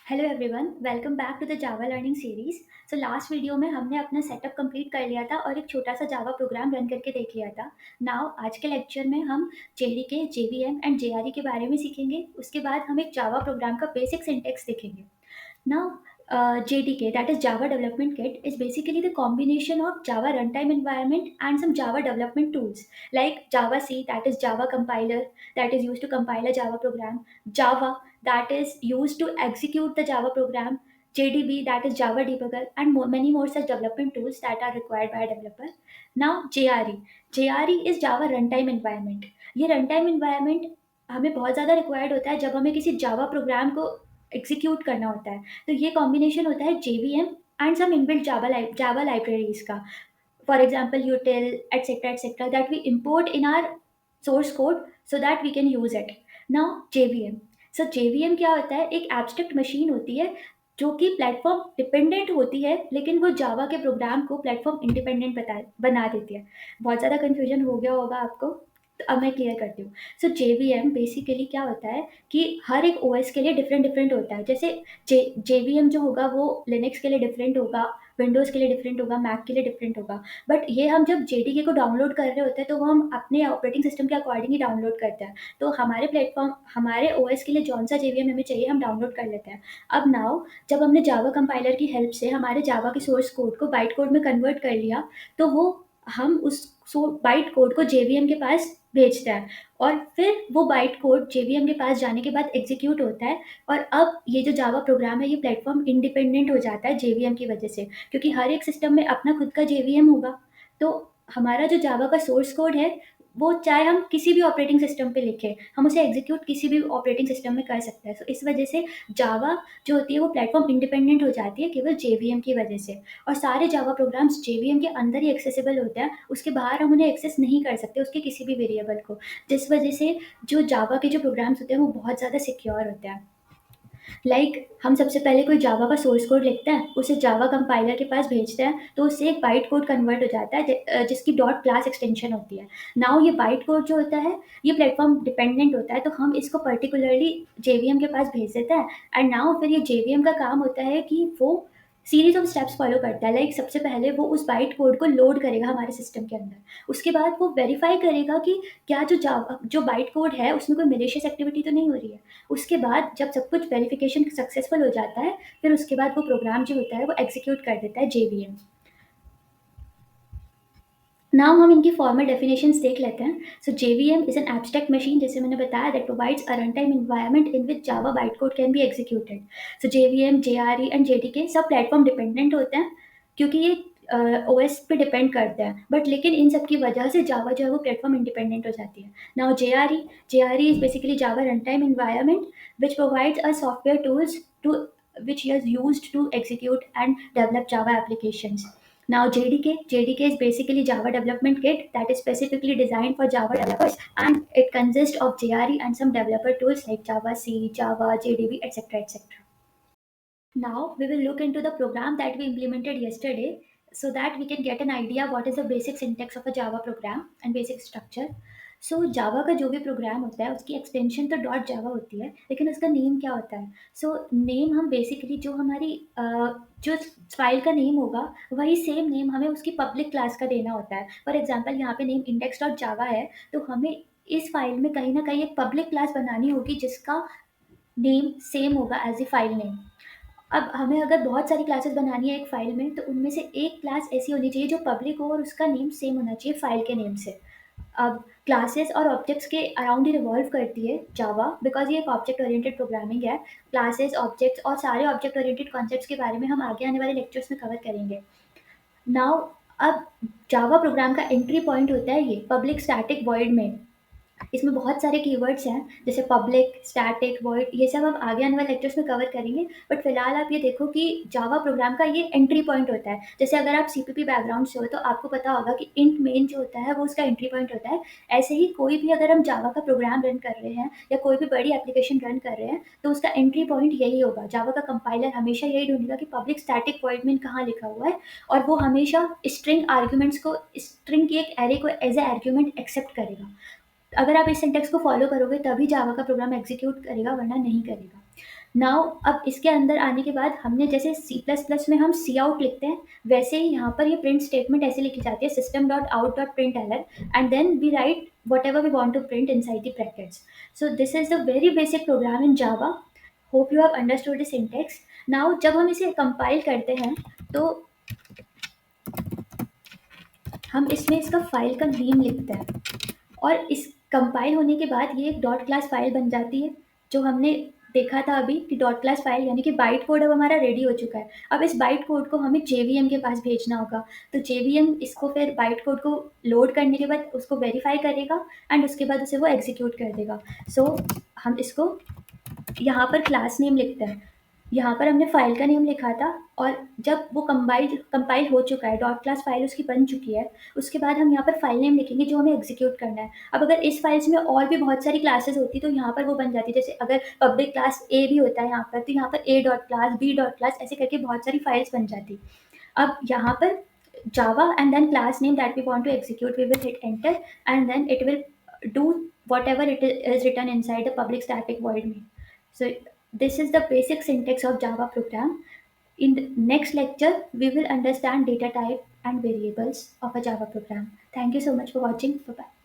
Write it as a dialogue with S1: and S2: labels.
S1: Hello everyone, welcome back to the Java learning series. So last video में हमने अपना setup complete कर लिया था और एक छोटा सा जावा प्रोग्राम रन करके देख लिया था। नाउ आज के लेक्चर में हम जेडीके, जेवीएम एंड जेआरई के बारे में सीखेंगे। उसके बाद हम एक जावा प्रोग्राम का बेसिक सिंटेक्स देखेंगे। Now, JDK, that is Java Development Kit, is basically the combination of Java runtime environment and some Java development tools like Java C, that is Java compiler, that is used to compile a Java program, Java, that is used to execute the Java program, JDB, that is Java debugger, and many more such development tools that are required by a developer. Now, JRE is Java runtime environment. ये runtime environment हमें बहुत ज़्यादा required होता है जब हमें किसी Java program को एग्जीक्यूट करना होता है। तो ये कॉम्बिनेशन होता है JVM and some inbuilt Java libraries का। For example util etcetera that we import in our source code so that we can use it. Now JVM, so JVM क्या होता है? एक एब्स्ट्रैक्ट मशीन होती है जो कि प्लेटफॉर्म डिपेंडेंट होती है, लेकिन वो जावा के प्रोग्राम को प्लेटफॉर्म इंडिपेंडेंट बना देती है। बहुत ज़्यादा कन्फ्यूजन हो गया होगा आपको, तो अब मैं क्लियर करती हूँ। सो जेवीएम बेसिकली क्या होता है कि हर एक ओएस के लिए डिफरेंट डिफरेंट होता है। जैसे जेवीएम जो होगा वो लिनक्स के लिए डिफरेंट होगा, विंडोज़ के लिए डिफरेंट होगा, मैक के लिए डिफरेंट होगा। बट ये हम जब जेडीके को डाउनलोड कर रहे होते हैं तो वो हम अपने ऑपरेटिंग सिस्टम के अकॉर्डिंग ही डाउनलोड करते हैं। तो हमारे प्लेटफॉर्म, हमारे ओएस के लिए जौन सा जेवीएम हमें चाहिए हम डाउनलोड कर लेते हैं। अब नाउ जब हमने जावा कंपाइलर की हेल्प से हमारे जावा के सोर्स कोड को बाइट कोड में कन्वर्ट कर लिया, तो वो हम उस बाइट कोड को जेवीएम के पास भेजते हैं और फिर वो बाइट कोड जेवीएम के पास जाने के बाद एग्जीक्यूट होता है। और अब ये जो जावा प्रोग्राम है ये प्लेटफॉर्म इंडिपेंडेंट हो जाता है जेवीएम की वजह से, क्योंकि हर एक सिस्टम में अपना खुद का जेवीएम होगा। तो हमारा जो जावा का सोर्स कोड है वो चाहे हम किसी भी ऑपरेटिंग सिस्टम पे लिखें, हम उसे एग्जीक्यूट किसी भी ऑपरेटिंग सिस्टम में कर सकते हैं। तो इस वजह से जावा जो होती है वो प्लेटफॉर्म इंडिपेंडेंट हो जाती है केवल जेवीएम की वजह से। और सारे जावा प्रोग्राम्स जेवीएम के अंदर ही एक्सेसिबल होते हैं, उसके बाहर हम उन्हें एक्सेस नहीं कर सकते उसके किसी भी वेरिएबल को। जिस वजह से जो जावा के जो प्रोग्राम्स होते हैं वो बहुत ज़्यादा सिक्योर होते हैं। हम सबसे पहले कोई जावा का सोर्स कोड लिखते हैं, उसे जावा कंपाइलर के पास भेजते हैं, तो उससे एक बाइट कोड कन्वर्ट हो जाता है जिसकी डॉट क्लास एक्सटेंशन होती है। नाउ ये बाइट कोड जो होता है ये प्लेटफॉर्म डिपेंडेंट होता है, तो हम इसको पर्टिकुलरली जेवीएम के पास भेज देते हैं। एंड नाउ फिर ये जेवीएम का काम होता है कि वो सीरीज ऑफ स्टेप्स फॉलो करता है। सबसे पहले वो उस बाइट कोड को लोड करेगा हमारे सिस्टम के अंदर। उसके बाद वो वेरीफाई करेगा कि क्या जो बाइट कोड है उसमें कोई मेलिशियस एक्टिविटी तो नहीं हो रही है। उसके बाद जब सब कुछ वेरिफिकेशन सक्सेसफुल हो जाता है, फिर उसके बाद वो प्रोग्राम जो होता है वो एग्जीक्यूट कर देता है जेवीएम। नाउ हम इनकी फॉर्मल डेफिनेशंस देख लेते हैं। So JVM is an abstract machine, जैसे मैंने बताया, that provides a run time environment in which Java byte code can be executed. So JVM, JRE and JDK सब प्लेटफॉर्म डिपेंडेंट होते हैं, क्योंकि ये ओएस पे डिपेंड करते हैं। बट लेकिन इन सब की वजह से जावा जो है वो प्लेटफॉर्म इंडिपेंडेंट हो जाती है। Now JRE is basically Java run time environment which provides a software tools to which is used to execute and develop Java applications. Now JDK is basically Java development kit that is specifically designed for Java developers, and it consists of JRE and some developer tools like Java C, Java, JDB, etc. etc. Now we will look into the program that we implemented yesterday so that we can get an idea what is the basic syntax of a Java program and basic structure. सो जावा का जो भी programme होता है उसकी extension तो dot जावा होती है, लेकिन उसका नेम क्या होता है? सो नेम हम बेसिकली जो हमारी जो फाइल का नेम होगा वही सेम नेम हमें उसकी पब्लिक क्लास का देना होता है। फॉर एग्जांपल यहाँ पे नेम इंडेक्स डॉट जावा है, तो हमें इस फाइल में कहीं ना कहीं एक पब्लिक क्लास बनानी होगी जिसका नेम सेम होगा एज ए फाइल नेम। अब हमें अगर बहुत सारी क्लासेस बनानी है एक फ़ाइल में, तो उनमें से एक क्लास ऐसी होनी चाहिए जो पब्लिक हो और उसका नेम सेम होना चाहिए फ़ाइल के नेम से। अब क्लासेस और ऑब्जेक्ट्स के अराउंड ही रिवॉल्व करती है जावा, बिकॉज़ ये एक ऑब्जेक्ट ओरिएंटेड प्रोग्रामिंग है। क्लासेस, ऑब्जेक्ट्स और सारे ऑब्जेक्ट ओरिएंटेड कॉन्सेप्ट्स के बारे में हम आगे आने वाले लेक्चर्स में कवर करेंगे। नाउ अब जावा प्रोग्राम का एंट्री पॉइंट होता है ये पब्लिक स्टैटिक वॉइड में। इसमें बहुत सारे कीवर्ड्स हैं जैसे पब्लिक, स्टैटिक, वॉइड, ये सब हम आगे आने वाले लेक्चर्स में कवर करेंगे। बट फिलहाल आप ये देखो कि जावा प्रोग्राम का ये एंट्री पॉइंट होता है। जैसे अगर आप सीपीपी बैकग्राउंड से हो तो आपको पता होगा कि इंट मेन जो होता है वो उसका एंट्री पॉइंट होता है। ऐसे ही कोई भी अगर हम जावा का प्रोग्राम रन कर रहे हैं या कोई भी बड़ी एप्लीकेशन रन कर रहे हैं तो उसका एंट्री पॉइंट यही होगा। जावा का कंपाइलर हमेशा यही ढूंढेगा कि पब्लिक स्टैटिक वॉइड मेन कहाँ लिखा हुआ है, और वो हमेशा स्ट्रिंग आर्ग्यूमेंट्स को, स्ट्रिंग की एक एरे को एज ए आर्ग्यूमेंट एक्सेप्ट करेगा। अगर आप इस सिंटेक्स को फॉलो करोगे तभी जावा का प्रोग्राम एग्जीक्यूट करेगा, वरना नहीं करेगा। नाउ अब इसके अंदर आने के बाद हमने जैसे सी प्लस प्लस में हम सी आउट लिखते हैं, वैसे ही यहाँ पर ये प्रिंट स्टेटमेंट ऐसे लिखी जाती है, system dot out dot println and then we write whatever we want to print inside the brackets. So this is the very basic program in Java. Hope you have understood the syntax. Now जब हम इसे compile करते हैं तो हम इसमें इसका file का नेम लिखते हैं, और इस कंपाइल होने के बाद ये एक डॉट क्लास फाइल बन जाती है, जो हमने देखा था अभी कि डॉट क्लास फाइल यानी कि बाइट कोड अब हमारा रेडी हो चुका है. अब इस बाइट कोड को हमें जेवीएम के पास भेजना होगा. तो जेवीएम इसको फिर बाइट कोड को लोड करने के बाद उसको वेरीफाई करेगा एंड उसके बाद उसे वो एग्जीक्यूट कर देगा. सो हम इसको यहाँ पर क्लास नेम लिखते हैं. यहाँ पर हमने फाइल का नेम लिखा था, और जब वो कंपाइल हो चुका है, डॉट क्लास फाइल उसकी बन चुकी है, उसके बाद हम यहाँ पर फाइल नेम लिखेंगे जो हमें एग्जीक्यूट करना है. अब अगर इस फाइल्स में और भी बहुत सारी क्लासेस होती तो यहाँ पर वो बन जाती, जैसे अगर पब्लिक क्लास ए भी होता है यहाँ पर, तो यहाँ पर A dot class B dot class ऐसे करके बहुत सारी फाइल्स बन जाती. अब यहाँ पर Java and then class name that we want to execute, we will hit enter, and then it will do whatever is written inside the public static void main. So this is the basic syntax of Java program. In the next lecture, we will understand data type and variables of a Java program. Thank you so much for watching. Bye bye.